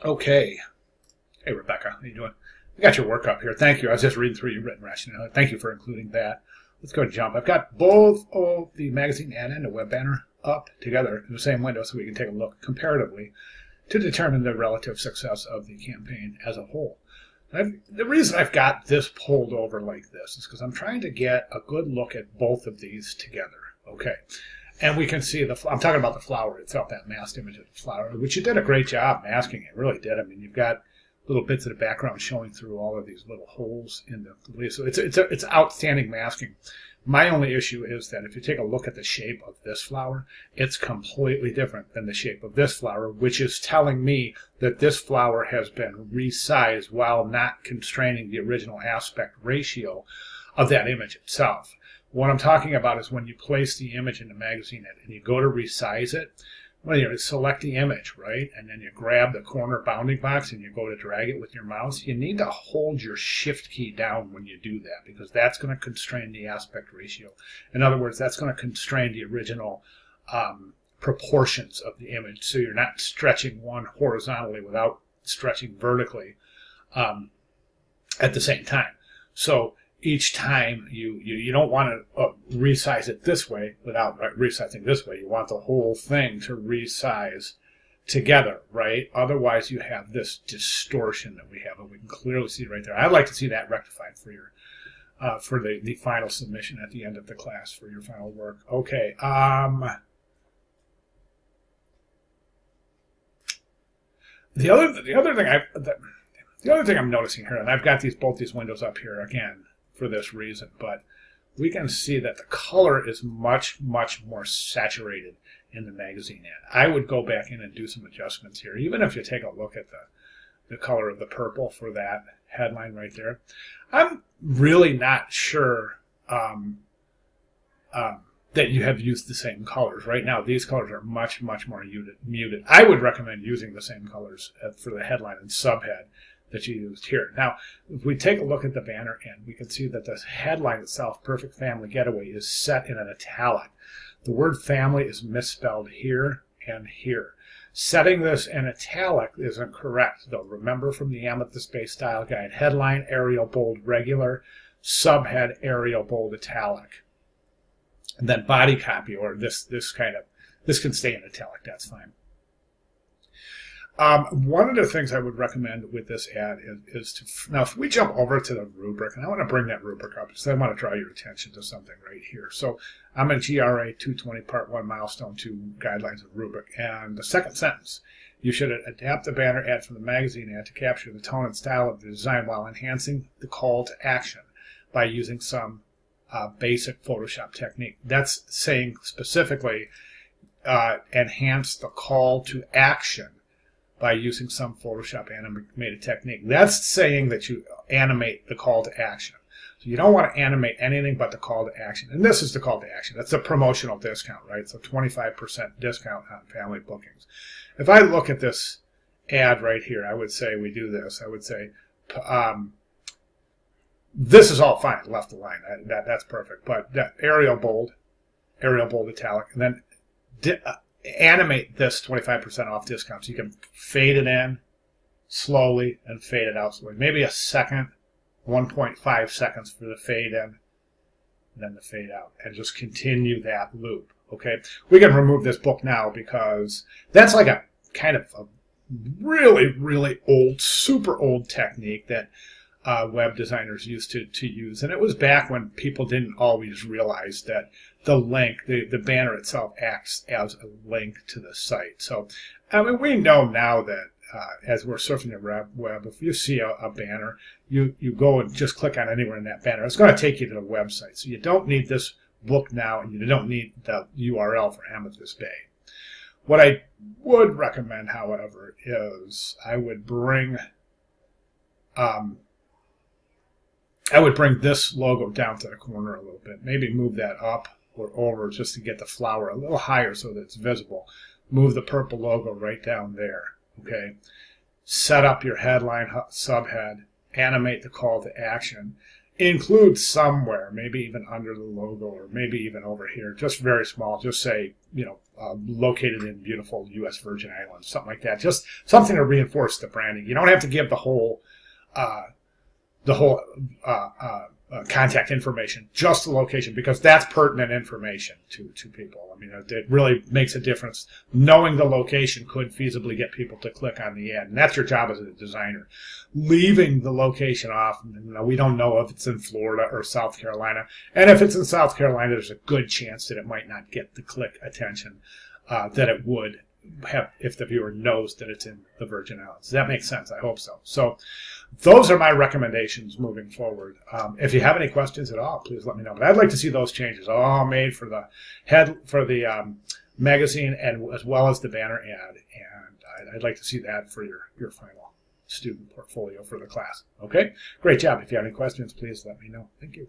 Okay. Hey, Rebecca. How you doing? I got your work up here. Thank you. I was just reading through your written rationale. Thank you for including that. Let's go to jump. I've got both the magazine ad and the web banner up together in the same window so we can take a look comparatively to determine the relative success of the campaign as a whole. The reason I've got this pulled over like this is because I'm trying to get a good look at both of these together. Okay. And we can see I'm talking about the flower itself, that masked image of the flower, which you did a great job masking. It really did. I mean, you've got little bits of the background showing through all of these little holes in the leaf. So it's outstanding masking. My only issue is that if you take a look at the shape of this flower, it's completely different than the shape of this flower, which is telling me that this flower has been resized while not constraining the original aspect ratio of that image itself. What I'm talking about is when you place the image in the magazine and you go to resize it, well, you select the image, right? And then you grab the corner bounding box and you go to drag it with your mouse. You need to hold your shift key down when you do that because that's going to constrain the aspect ratio. In other words, that's going to constrain the original proportions of the image. So you're not stretching one horizontally without stretching vertically at the same time. So each time you don't want to resize it this way without resizing this way. You want the whole thing to resize together, right? Otherwise, you have this distortion that we have, and we can clearly see right there. I'd like to see that rectified for your for the final submission at the end of the class for your final work. Okay. The other thing I'm noticing here, and I've got both these windows up here again for this reason, but we can see that the color is much more saturated in the magazine ad. I would go back in and do some adjustments here, even if you take a look at the color of the purple for that headline right there. I'm really not sure that you have used the same colors. Right now, these colors are much more muted. I would recommend using the same colors for the headline and subhead that you used here. Now, if we take a look at the banner end, we can see that the headline itself, Perfect Family Getaway, is set in an italic. The word family is misspelled here and here. Setting this in italic isn't correct, though. Remember from the Amethyst Bay Style Guide, headline, Arial bold regular, subhead, Arial bold italic. And then body copy, or this can stay in italic, that's fine. One of the things I would recommend with this ad is to, now if we jump over to the rubric, and I want to bring that rubric up because I want to draw your attention to something right here. So I'm in GRA 220 Part 1 Milestone 2 Guidelines of Rubric, and the second sentence, you should adapt the banner ad from the magazine ad to capture the tone and style of the design while enhancing the call to action by using some basic Photoshop technique. That's saying specifically enhance the call to action by using some Photoshop animated technique. That's saying that you animate the call to action. So you don't want to animate anything but the call to action. And this is the call to action. That's a promotional discount, right? So 25% discount on family bookings. If I look at this ad right here, I would say we do this. I would say this is all fine, left align. That's perfect. But that Arial bold italic, and then animate this 25% off discount. So you can fade it in slowly and fade it out slowly. Maybe a second, 1.5 seconds for the fade in, and then the fade out, and just continue that loop. Okay, we can remove this book now because that's like a kind of a really old, super old technique that web designers used to use, and it was back when people didn't always realize that the link, the banner itself, acts as a link to the site. So, I mean, we know now that as we're surfing the web, if you see a banner, you go and just click on anywhere in that banner. It's going to take you to the website. So you don't need this book now, and you don't need the URL for Amethyst Bay. What I would recommend, however, is I would bring this logo down to the corner a little bit. Maybe move that up or over just to get the flower a little higher so that it's visible. Move the purple logo right down there. Okay. Set up your headline, subhead, animate the call to action. include somewhere, maybe even under the logo or maybe even over here, just very small, just say, located in beautiful U.S. Virgin Islands, something like that. Just something to reinforce the branding. You don't have to give the whole contact information, just the location, because that's pertinent information to people. I mean, it really makes a difference. Knowing the location could feasibly get people to click on the ad, and that's your job as a designer. Leaving the location off, we don't know if it's in Florida or South Carolina, and if it's in South Carolina, there's a good chance that it might not get the click attention that it would have if the viewer knows that it's in the Virgin Islands. Does that make sense? I hope so. So those are my recommendations moving forward. If you have any questions at all, please let me know. But I'd like to see those changes all made for the magazine and as well as the banner ad. And I'd like to see that for your final student portfolio for the class. Okay? Great job. If you have any questions, please let me know. Thank you.